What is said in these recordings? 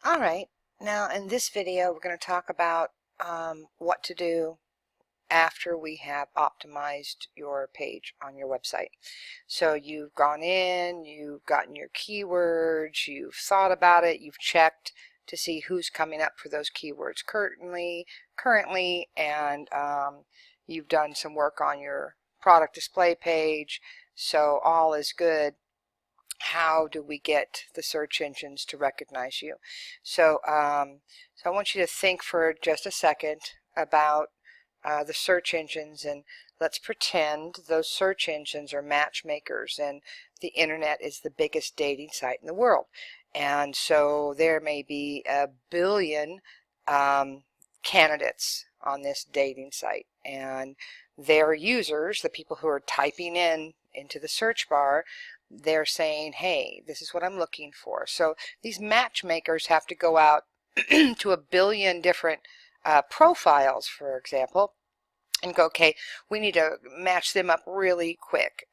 All right, now in this video we're going to talk about what to do after we have optimized your page on your website. So you've gone in, you've gotten your keywords, you've thought about it, you've checked to see who's coming up for those keywords currently, and you've done some work on your product display page, so all is good. How do we get the search engines to recognize you? So, so I want you to think for just a second about the search engines, and let's pretend those search engines are matchmakers and the internet is the biggest dating site in the world. And so there may be 1 billion candidates on this dating site, and their users, the people who are typing into the search bar, they're saying, hey, this is what I'm looking for. So these matchmakers have to go out to 1 billion different profiles, for example, and go, okay, we need to match them up really quick.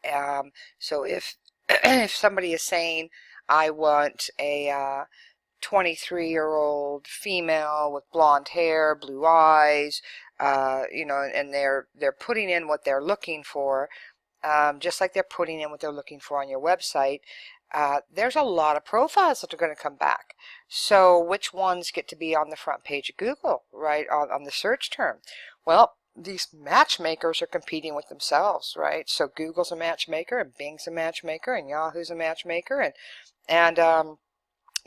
So if if somebody is saying, I want a 23-year-old female with blonde hair, blue eyes, and they're putting in what they're looking for, just like they're putting in what they're looking for on your website, there's a lot of profiles that are going to come back. So which ones get to be on the front page of Google, right, on the search term? Well, these matchmakers are competing with themselves, right? So Google's a matchmaker, and Bing's a matchmaker, and Yahoo's a matchmaker, and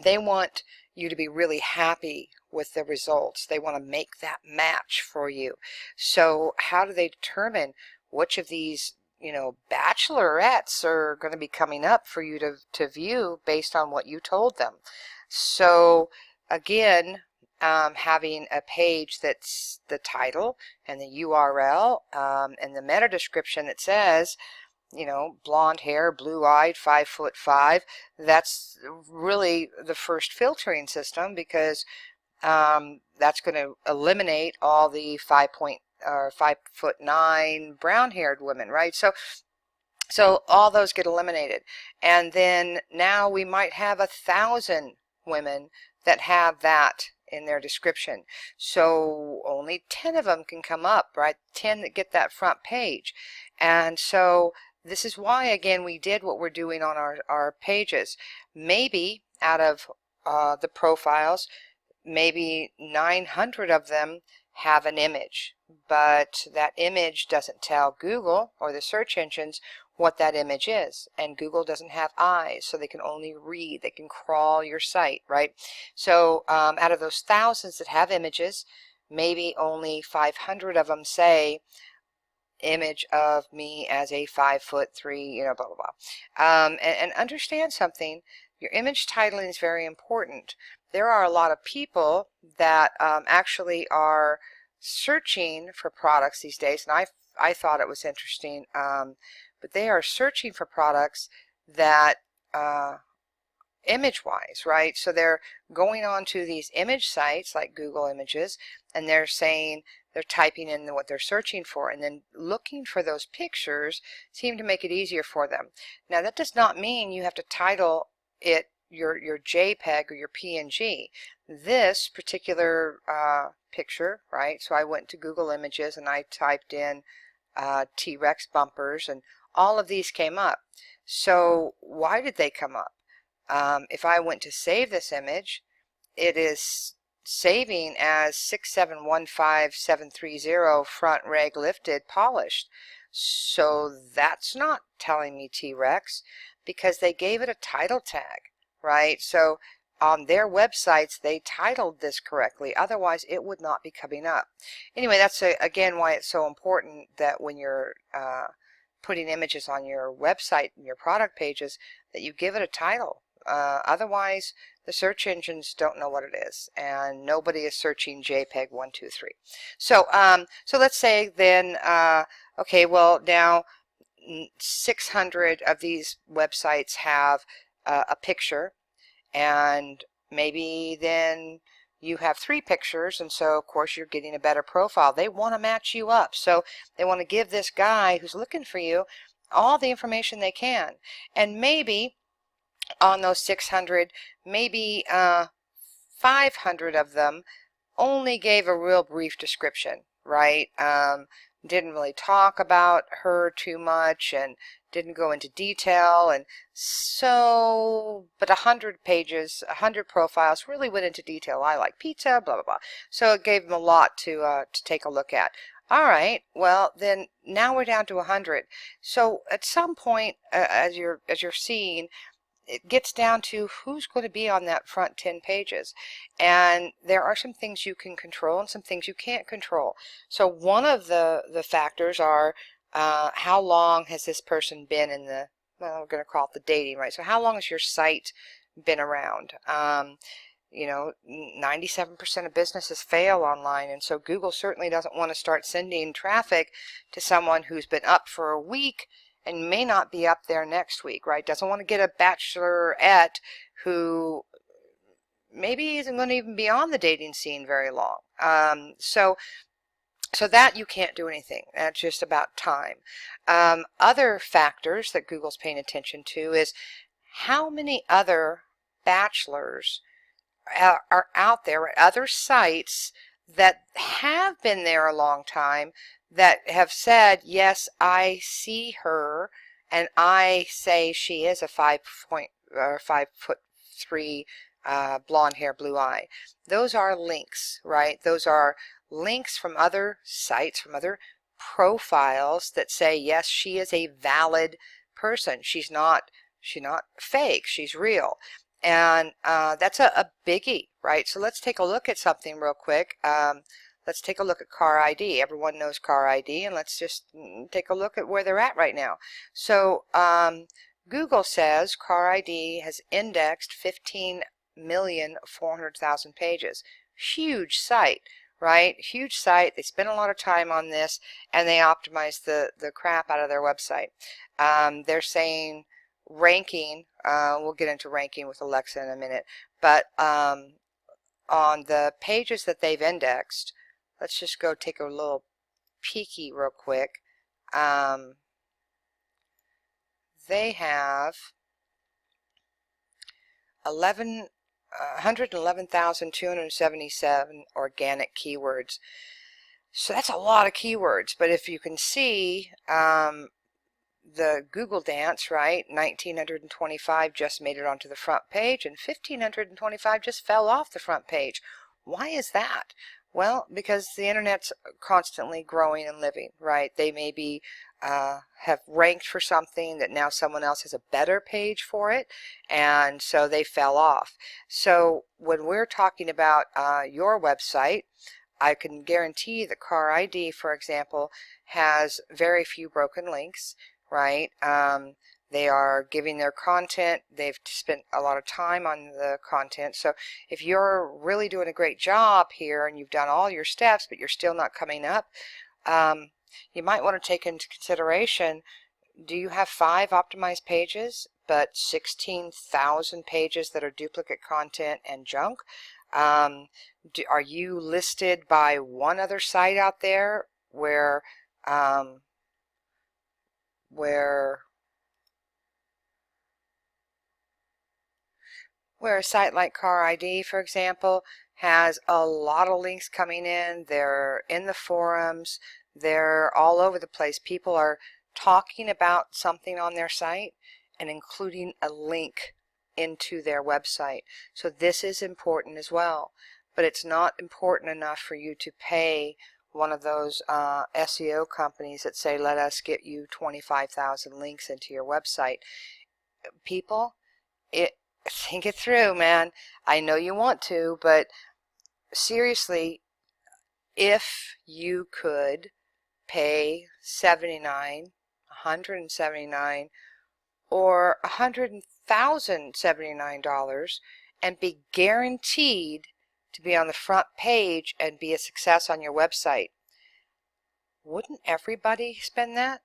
they want you to be really happy with the results. They want to make that match for you. So how do they determine which of these bachelorettes are going to be coming up for you to view based on what you told them? So again, having a page that's the title and the URL and the meta description that says, blonde hair, blue-eyed, 5'5", that's really the first filtering system, because that's going to eliminate all the 5'9" brown-haired women, right? So all those get eliminated, and then now we might have 1,000 women that have that in their description. So only 10 of them can come up, right? 10 that get that front page. And so this is why, again, we did what we're doing on our pages. Maybe out of the profiles, maybe 900 of them have an image, but that image doesn't tell Google or the search engines what that image is, and Google doesn't have eyes, so they can only read. They can crawl your site, right? So out of those thousands that have images, maybe only 500 of them say image of me as a 5'3", blah blah blah. And understand something. Your image titling is very important. There are a lot of people that actually are searching for products these days, and I thought it was interesting, but they are searching for products that image-wise, right? So they're going on to these image sites like Google Images, and they're typing in what they're searching for, and then looking for those pictures seem to make it easier for them. Now that does not mean you have to title it your JPEG or your PNG. This particular picture, right? So I went to Google Images and I typed in T-Rex bumpers, and all of these came up. So why did they come up? If I went to save this image, it is saving as 6715730 front reg lifted polished. So that's not telling me T-Rex, because they gave it a title tag, right? So on their websites they titled this correctly, otherwise it would not be coming up. Anyway, that's again why it's so important that when you're putting images on your website and your product pages, that you give it a title. Otherwise the search engines don't know what it is, and nobody is searching JPEG 123. So so let's say then okay, well, now 600 of these websites have a picture, and maybe then you have 3 pictures, and so of course you're getting a better profile. They want to match you up, so they want to give this guy who's looking for you all the information they can. And maybe on those 600, maybe 500 of them only gave a real brief description, right? Didn't really talk about her too much and didn't go into detail. And so, but 100 pages, 100 profiles really went into detail. I like pizza, blah, blah, blah. So it gave them a lot to take a look at. All right, well, then now we're down to 100. So at some point, as you're seeing, it gets down to who's going to be on that front 10 pages. And there are some things you can control and some things you can't control. So one of the factors are how long has this person been in the, well, we're going to call it the dating, right? So how long has your site been around? You know, 97% of businesses fail online, and so Google certainly doesn't want to start sending traffic to someone who's been up for a week and may not be up there next week, right? Doesn't want to get a bachelorette who maybe isn't going to even be on the dating scene very long. So that you can't do anything. That's just about time. Other factors that Google's paying attention to is how many other bachelors are out there at other sites that have been there a long time, that have said, yes, I see her and I say she is a 5'3" blonde hair, blue eye. Those are links, right? Those are links from other sites, from other profiles that say, yes, she is a valid person. She's not fake, she's real. And that's a biggie, right? So let's take a look at something real quick. Let's take a look at car ID. Everyone knows car ID, and let's just take a look at where they're at right now. So Google says car ID has indexed 15,400,000 pages. Huge site, right? Huge site. They spend a lot of time on this, and they optimize the crap out of their website. They're saying ranking, we'll get into ranking with Alexa in a minute, but on the pages that they've indexed, let's just go take a little peeky real quick. They have 111,277 organic keywords. So that's a lot of keywords, but if you can see, the Google dance, right, 1,925 just made it onto the front page, and 1,525 just fell off the front page. Why is that? Well, because the internet's constantly growing and living, right? They maybe have ranked for something that now someone else has a better page for it, and so they fell off. So when we're talking about your website, I can guarantee that Car ID, for example, has very few broken links, right? They are giving their content. They've spent a lot of time on the content. So if you're really doing a great job here and you've done all your steps, but you're still not coming up, you might want to take into consideration, do you have 5 optimized pages, but 16,000 pages that are duplicate content and junk? Are you listed by one other site out there where a site like Car ID, for example, has a lot of links coming in. They're in the forums. They're all over the place. People are talking about something on their site and including a link into their website. So this is important as well. But it's not important enough for you to pay one of those SEO companies that say, let us get you 25,000 links into your website. People, think it through, man. I know you want to, but seriously, if you could pay $79, $179, or $100,079 and be guaranteed to be on the front page and be a success on your website, wouldn't everybody spend that?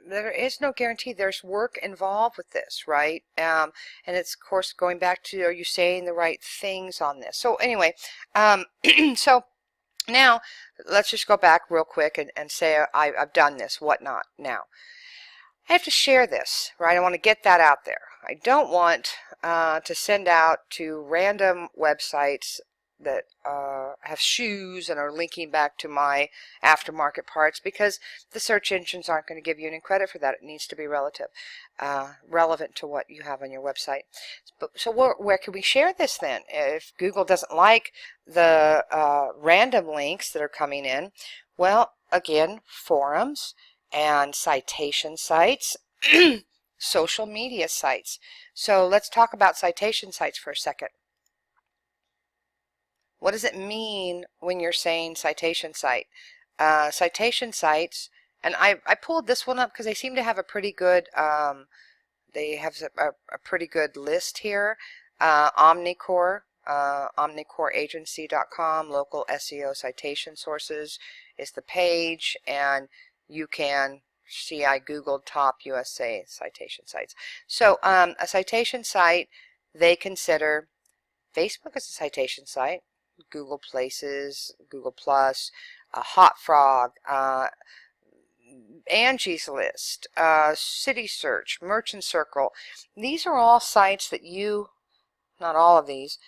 There is no guarantee. There's work involved with this, right? And it's, of course, going back to, are you saying the right things on this? So anyway, so now let's just go back real quick and say I've done this, whatnot. Now, I have to share this, right? I want to get that out there. I don't want to send out to random websites that have shoes and are linking back to my aftermarket parts, because the search engines aren't going to give you any credit for that. It needs to be relevant to what you have on your website. So where can we share this then? If Google doesn't like the random links that are coming in, well, again, forums and citation sites, social media sites. So let's talk about citation sites for a second. What does it mean when you're saying citation site? Citation sites, and I pulled this one up because they seem to have a pretty good they have a pretty good list here. Omnicore, omnicoreagency.com, local SEO citation sources is the page, and you can see I googled top USA citation sites. So a citation site, they consider Facebook as a citation site, Google Places, Google Plus, Hot Frog, Angie's List, City Search, Merchant Circle. These are all sites that you, not all of these,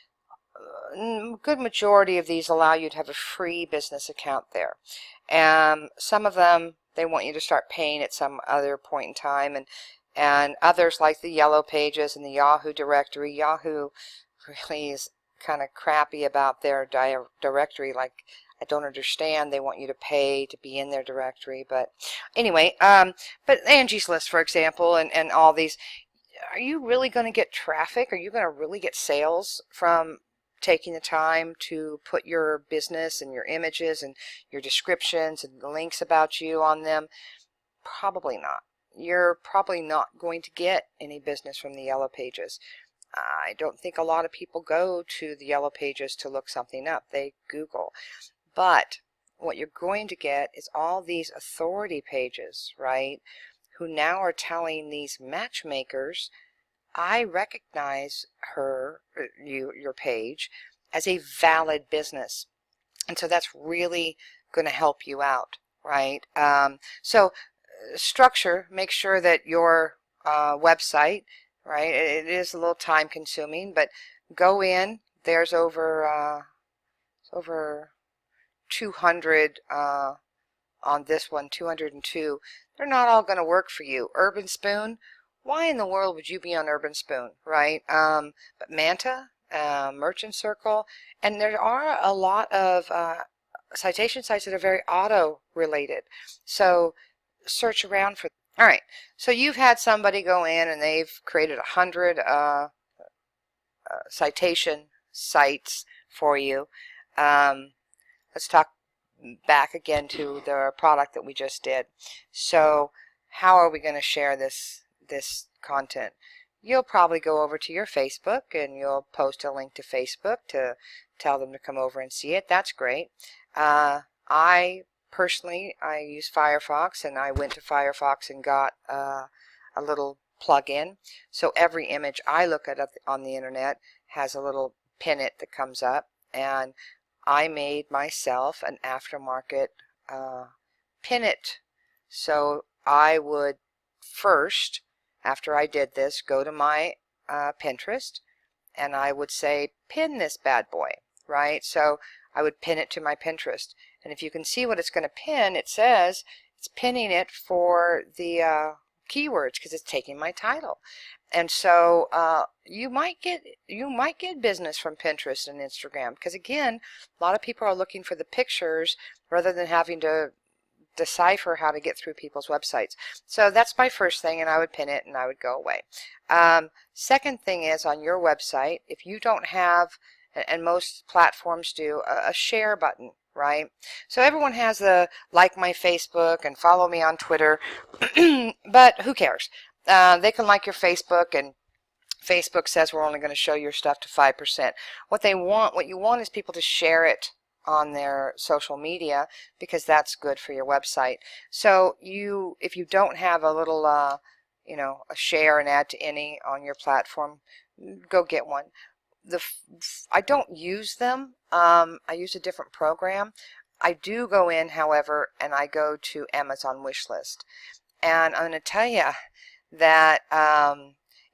good majority of these allow you to have a free business account there. And some of them, they want you to start paying at some other point in time, and others like the Yellow Pages and the Yahoo directory. Yahoo really is kind of crappy about their directory. Like, I don't understand. They want you to pay to be in their directory. But anyway, but Angie's List, for example, and all these, are you really going to get traffic? Are you going to really get sales from taking the time to put your business and your images and your descriptions and the links about you on them? Probably not. You're probably not going to get any business from the Yellow Pages. I don't think a lot of people go to the Yellow Pages to look something up. They Google. But what you're going to get is all these authority pages, right, who now are telling these matchmakers, I recognize your page as a valid business. And so that's really going to help you out, right? So structure, make sure that your website, right, it is a little time consuming, but go in, there's over 200 on this one, 202. They're not all going to work for you. Urban Spoon, why in the world would you be on Urban Spoon, right? But Manta, Merchant Circle, and there are a lot of citation sites that are very auto related. So search around for. All right, so you've had somebody go in and they've created 100 citation sites for you. Let's talk back again to the product that we just did. So how are we going to share this content? You'll probably go over to your Facebook and you'll post a link to Facebook to tell them to come over and see it. That's great. I personally use Firefox, and I went to Firefox and got a little plug-in. So every image I look at on the internet has a little pin it that comes up, and I made myself an aftermarket pin it. So I would first, after I did this, go to my Pinterest, and I would say pin this bad boy, right? So I would pin it to my Pinterest, and if you can see what it's going to pin, it says it's pinning it for the keywords because it's taking my title. And so you might get business from Pinterest and Instagram, because again, a lot of people are looking for the pictures rather than having to decipher how to get through people's websites. So that's my first thing, and I would pin it and I would go away. Second thing is, on your website, if you don't have, and most platforms do, a share button, right? So everyone has the like my Facebook and follow me on Twitter, but who cares? They can like your Facebook, and Facebook says we're only going to show your stuff to 5%. What you want is people to share it on their social media, because that's good for your website. So if you don't have a little a share and add to any on your platform, go get one. I don't use them. I use a different program. I do go in, however, and I go to Amazon Wishlist, and I'm going to tell you that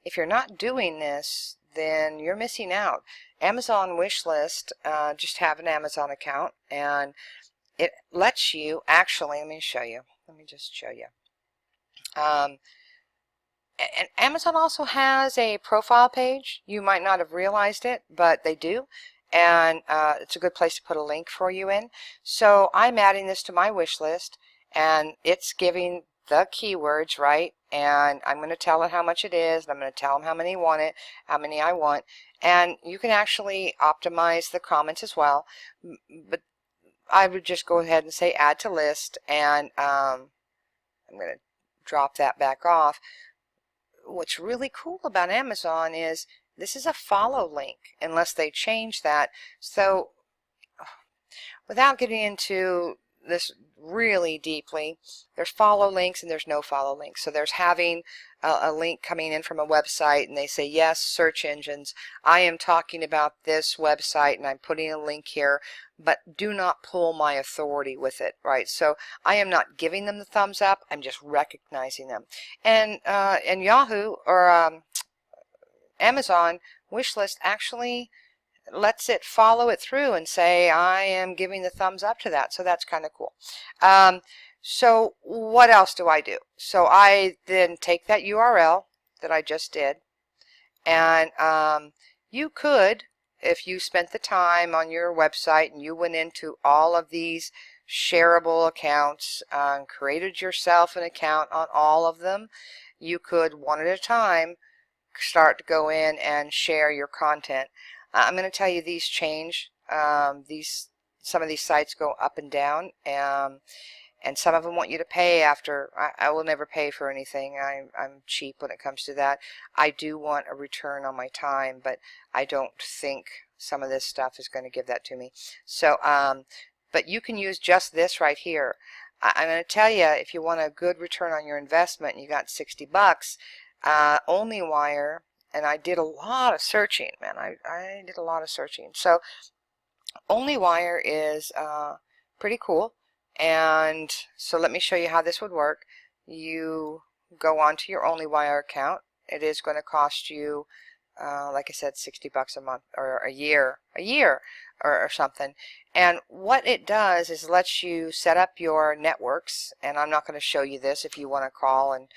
if you're not doing this, then you're missing out. Amazon wish list, just have an Amazon account, and it lets you actually, let me show you. Let me just show you. And Amazon also has a profile page. You might not have realized it, but they do. And it's a good place to put a link for you in. So I'm adding this to my wish list, and it's giving the keywords, right? And I'm going to tell it how much it is, and I'm going to tell them how many want it, how many I want. And you can actually optimize the comments as well. But I would just go ahead and say add to list, and I'm going to drop that back off. What's really cool about Amazon is this is a follow link unless they change that. So without getting into this really deeply, there's follow links and there's no follow links. So there's having a link coming in from a website and they say, yes, search engines, I am talking about this website and I'm putting a link here, but do not pull my authority with it, right? So I am not giving them the thumbs up, I'm just recognizing them. And Yahoo or Amazon wishlist actually lets it follow it through and say, I am giving the thumbs up to that. So that's kind of cool. So what else do I do? So I then take that URL that I just did, and you could, if you spent the time on your website and you went into all of these shareable accounts and created yourself an account on all of them, you could one at a time start to go in and share your content. I'm going to tell you these change. Some of these sites go up and down, and some of them want you to pay after. I will never pay for anything. I'm cheap when it comes to that. I do want a return on my time, but I don't think some of this stuff is going to give that to me. So, but you can use just this right here. I'm going to tell you, if you want a good return on your investment and you got 60 bucks, Onlywire, and I did a lot of searching, man. I did a lot of searching. So Onlywire is pretty cool. And so let me show you how this would work. You go onto your Onlywire account. It is going to cost you, like I said, 60 bucks a month or a year or something. And what it does is lets you set up your networks. And I'm not going to show you this. If you want to call, and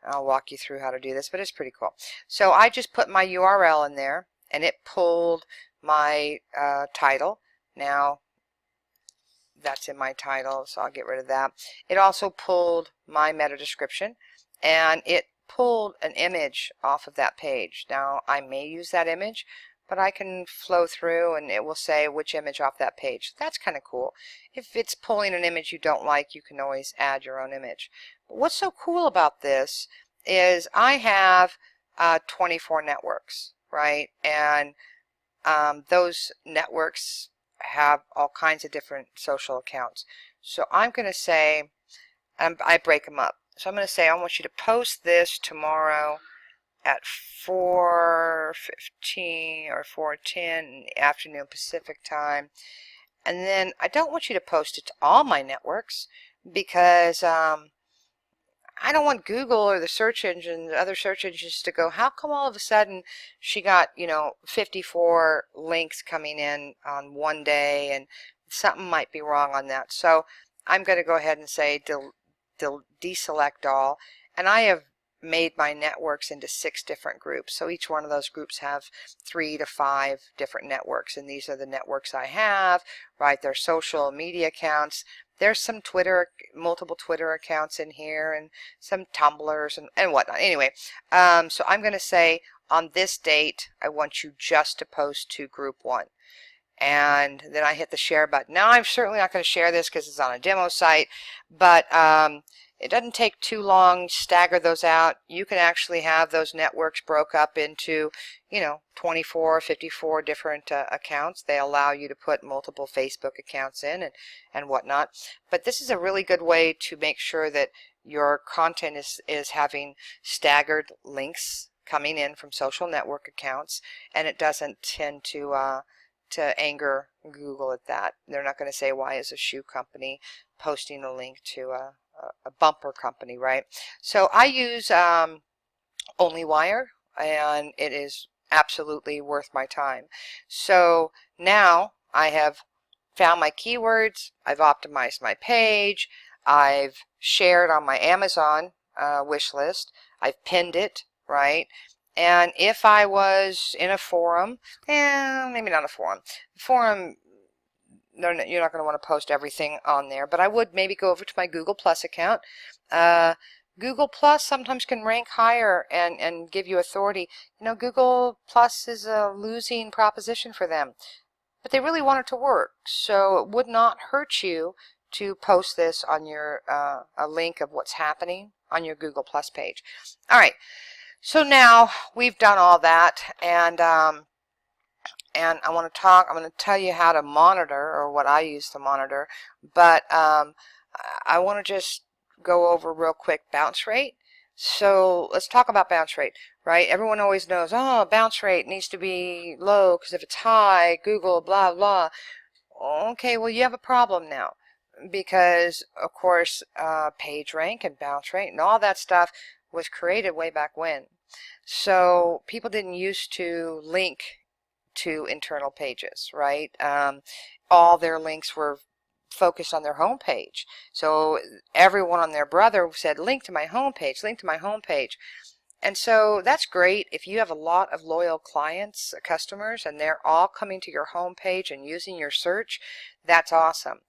I'll walk you through how to do this, but it's pretty cool. So I just put my URL in there, and it pulled my title. Now that's in my title, so I'll get rid of that. It also pulled my meta description, and it pulled an image off of that page. Now I may use that image, but I can flow through and it will say which image off that page. That's kind of cool. If it's pulling an image you don't like, you can always add your own image. But what's so cool about this is I have 24 networks, right? And those networks have all kinds of different social accounts. So I'm going to say, I break them up. So I'm going to say I want you to post this tomorrow at 4:15 or 4:10 in the afternoon Pacific time. And then I don't want you to post it to all my networks because I don't want Google or the search engine, other search engines to go, how come all of a sudden she got, 54 links coming in on one day, and something might be wrong on that. So I'm going to go ahead and say deselect all, and I have made my networks into 6 different groups. So each one of those groups have 3 to 5 different networks, and these are the networks I have, right? They're social media accounts. There's some multiple Twitter accounts in here, and some Tumblrs and whatnot. Anyway, so I'm going to say on this date, I want you just to post to group 1. And then I hit the share button. Now I'm certainly not going to share this because it's on a demo site, but it doesn't take too long. Stagger those out. You can actually have those networks broke up into 24, 54 different accounts. They allow you to put multiple Facebook accounts in and whatnot. But this is a really good way to make sure that your content is having staggered links coming in from social network accounts, and it doesn't tend to anger Google at that. They're not going to say, why is a shoe company posting a link to a bumper company, right? So I use Onlywire, and it is absolutely worth my time. So now I have found my keywords, I've optimized my page, I've shared on my Amazon wish list, I've pinned it, right? And if I was in a forum, maybe not a forum. Forum, you're not going to want to post everything on there, but I would maybe go over to my Google Plus account. Google Plus sometimes can rank higher and give you authority. You know, Google Plus is a losing proposition for them, but they really want it to work. So it would not hurt you to post this on your a link of what's happening on your Google Plus page. All right. So now we've done all that, and I want to talk. I'm going to tell you how to monitor, or what I use to monitor. But I want to just go over real quick bounce rate. So let's talk about bounce rate, right? Everyone always knows, oh, bounce rate needs to be low because if it's high, Google, blah, blah. Okay, well, you have a problem now because, of course, page rank and bounce rate and all that stuff was created way back when. So people didn't used to link to internal pages, right? All their links were focused on their home page. So everyone on their brother said, link to my home page, link to my home page. And so that's great if you have a lot of loyal clients, customers, and they're all coming to your home page and using your search. That's awesome.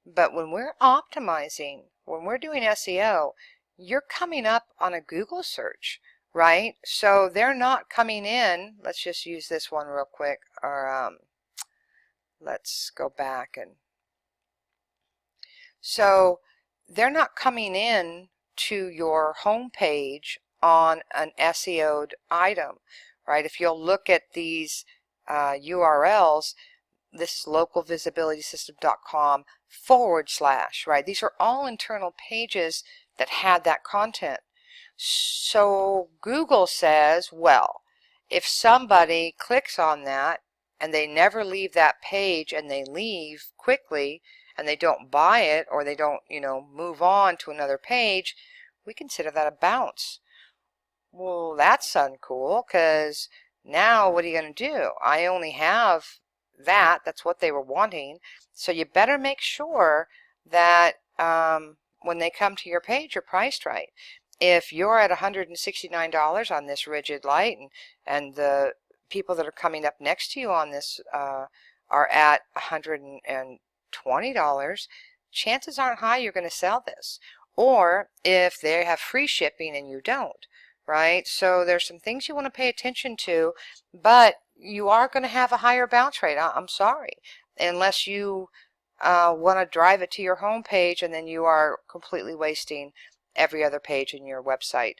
But when we're optimizing, when we're doing SEO, you're coming up on a Google search, right? So they're not coming in. Let's just use this one real quick, or let's go back. And so they're not coming in to your home page on an SEO'd item, right? If you'll look at these URLs, this is localvisibilitysystem.com/, right? These are all internal pages that had that content. So Google says, well, if somebody clicks on that and they never leave that page and they leave quickly and they don't buy it, or they don't, move on to another page, we consider that a bounce. Well, that's uncool, because now what are you going to do? I only have that's what they were wanting. So you better make sure that when they come to your page, you're priced right. If you're at $169 on this rigid light, and the people that are coming up next to you on this are at $120, chances aren't high you're going to sell this. Or if they have free shipping and you don't, right? So there's some things you want to pay attention to, but you are going to have a higher bounce rate. I'm sorry, unless you want to drive it to your home page, and then you are completely wasting every other page in your website.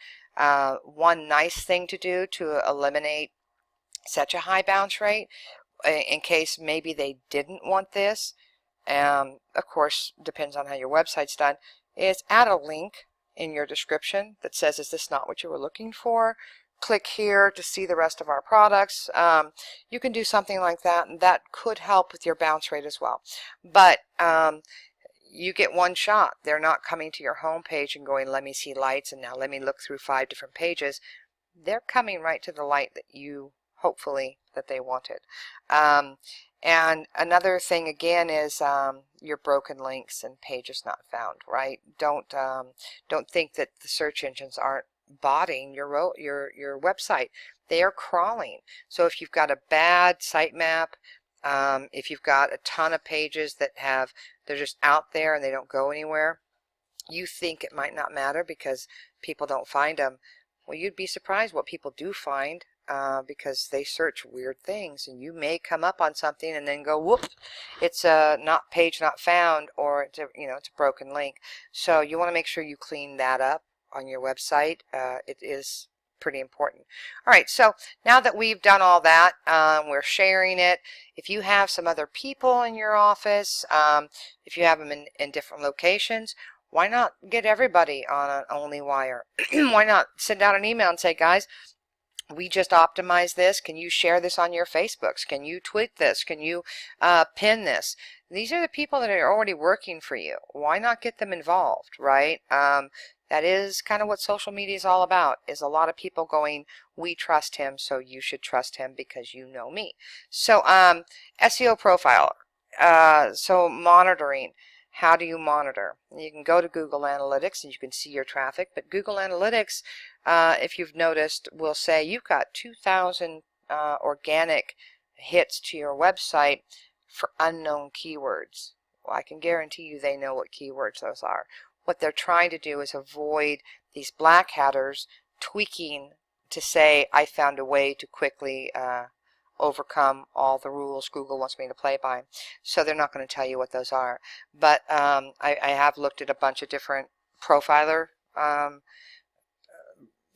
One nice thing to do to eliminate such a high bounce rate, in case maybe they didn't want this, of course depends on how your website's done, is add a link in your description that says, is this not what you were looking for? Click here to see the rest of our products. You can do something like that, and that could help with your bounce rate as well. But you get one shot. They're not coming to your home page and going, let me see lights, and now let me look through 5 different pages. They're coming right to the light that you, hopefully, that they wanted. And another thing again is your broken links and pages not found, right? Don't think that the search engines aren't botting your website. They are crawling. So if you've got a bad sitemap, if you've got a ton of pages that they're just out there and they don't go anywhere, you think it might not matter because people don't find them. Well, you'd be surprised what people do find, because they search weird things, and you may come up on something and then go, whoop, it's a page not found, or it's a broken link. So you want to make sure you clean that up on your website. It is pretty important. All right, so now that we've done all that, we're sharing it. If you have some other people in your office, if you have them in different locations, why not get everybody on an Onlywire? Why not send out an email and say, guys, we just optimized this. Can you share this on your Facebooks? Can you tweet this? Can you pin this? These are the people that are already working for you. Why not get them involved, right? That is kind of what social media is all about, is a lot of people going, we trust him, so you should trust him because you know me. So SEO profile. So monitoring. How do you monitor? You can go to Google Analytics and you can see your traffic, but Google Analytics, if you've noticed, will say you've got 2,000 organic hits to your website for unknown keywords. Well, I can guarantee you they know what keywords those are. What they're trying to do is avoid these black hatters tweaking to say, I found a way to quickly overcome all the rules Google wants me to play by. So they're not going to tell you what those are. But I have looked at a bunch of different profiler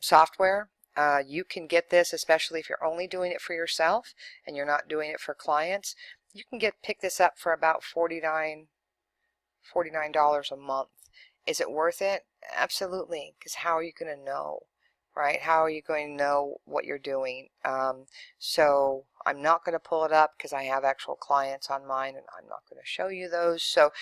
software. You can get this, especially if you're only doing it for yourself and you're not doing it for clients. You can pick this up for about $49 a month. Is it worth it? Absolutely, because how are you going to know, right? How are you going to know what you're doing? So I'm not going to pull it up because I have actual clients on mine, and I'm not going to show you those. So,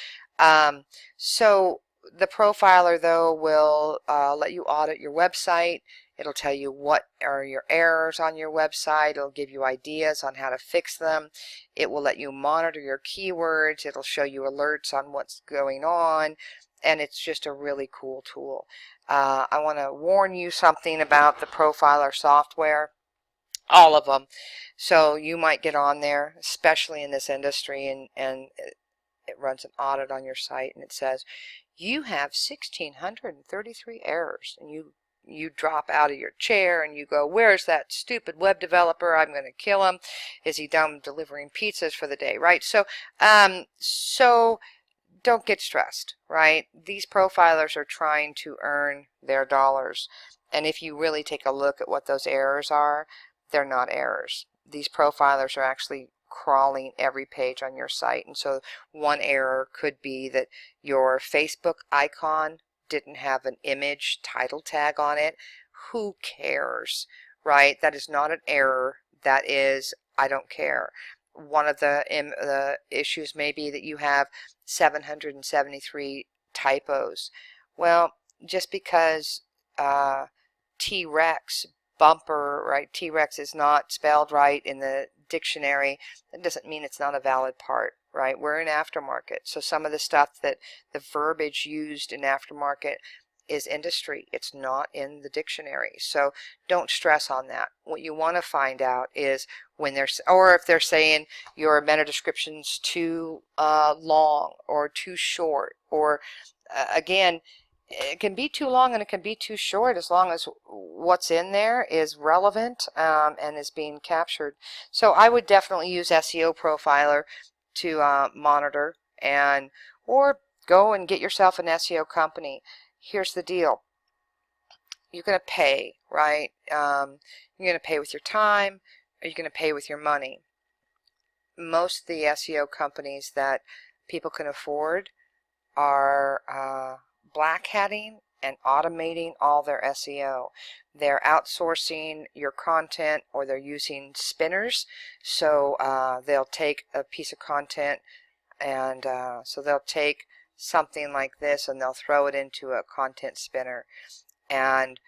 so the profiler, though, will let you audit your website. It'll tell you what are your errors on your website. It'll give you ideas on how to fix them. It will let you monitor your keywords. It'll show you alerts on what's going on. And it's just a really cool tool. I want to warn you something about the profiler software. All of them. So you might get on there, especially in this industry, and it runs an audit on your site, and it says, you have 1,633 errors. And you drop out of your chair and you go, where's that stupid web developer? I'm going to kill him. Is he done delivering pizzas for the day, right? So, so don't get stressed, right? These profilers are trying to earn their dollars. And if you really take a look at what those errors are, they're not errors. These profilers are actually crawling every page on your site. And so one error could be that your Facebook icon didn't have an image title tag on it. Who cares, right? That is not an error. That is, I don't care. One of the issues may be that you have 773 typos. Well, just because T-Rex bumper, right, T-Rex is not spelled right in the dictionary, that doesn't mean it's not a valid part, right? We're in aftermarket, so some of the stuff that the verbiage used in aftermarket is industry. It's not in the dictionary. So don't stress on that. What you want to find out is when or if they're saying your meta description's too long or too short, or again, it can be too long and it can be too short as long as what's in there is relevant and is being captured. So I would definitely use SEO Profiler to monitor, and or go and get yourself an SEO company. Here's the deal. You're going to pay, right? You're going to pay with your time, or you're going to pay with your money. Most of the SEO companies that people can afford are black hatting and automating all their SEO. They're outsourcing your content, or they're using spinners. So they'll take a piece of content, and so they'll take something like this and they'll throw it into a content spinner, and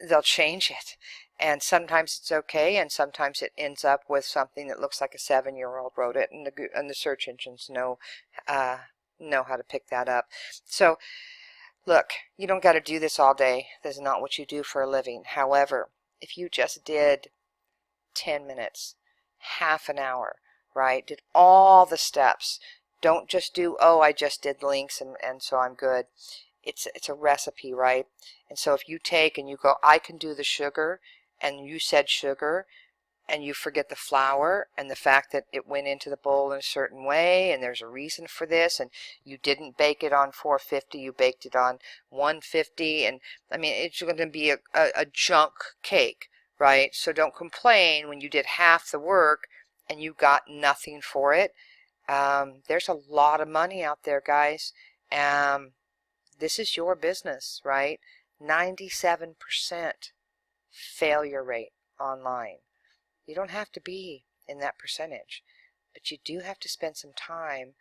they'll change it. And sometimes it's okay, and sometimes it ends up with something that looks like a 7-year-old wrote it, and the search engines know how to pick that up. So look, you don't got to do this all day. This is not what you do for a living. However, if you just did 10 minutes, half an hour, right, did all the steps, don't just do, oh, I just did links and so I'm good. It's a recipe, right? And so if you take and you go, I can do the sugar, and you said sugar, and you forget the flour and the fact that it went into the bowl in a certain way, and there's a reason for this, and you didn't bake it on 450, you baked it on 150, and I mean, it's going to be a junk cake, right? So don't complain when you did half the work and you got nothing for it. There's a lot of money out there, guys. This is your business, right? 97% failure rate online. You don't have to be in that percentage, but you do have to spend some time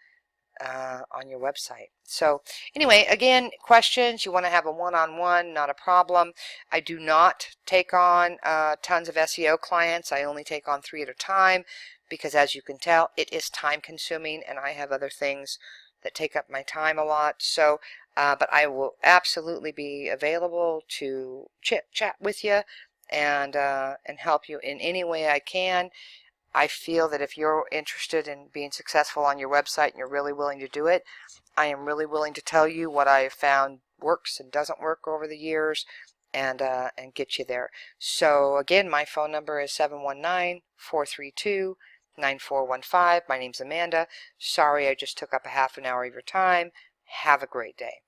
on your website. So anyway, again, questions, you want to have a one-on-one, not a problem. I do not take on tons of SEO clients. I only take on 3 at a time because, as you can tell, it is time consuming and I have other things that take up my time a lot. So but I will absolutely be available to chat with you and help you in any way I can. I feel that if you're interested in being successful on your website and you're really willing to do it, I am really willing to tell you what I have found works and doesn't work over the years and get you there. So again, my phone number is 719-432-9415. My name's Amanda. Sorry I just took up a half an hour of your time. Have a great day.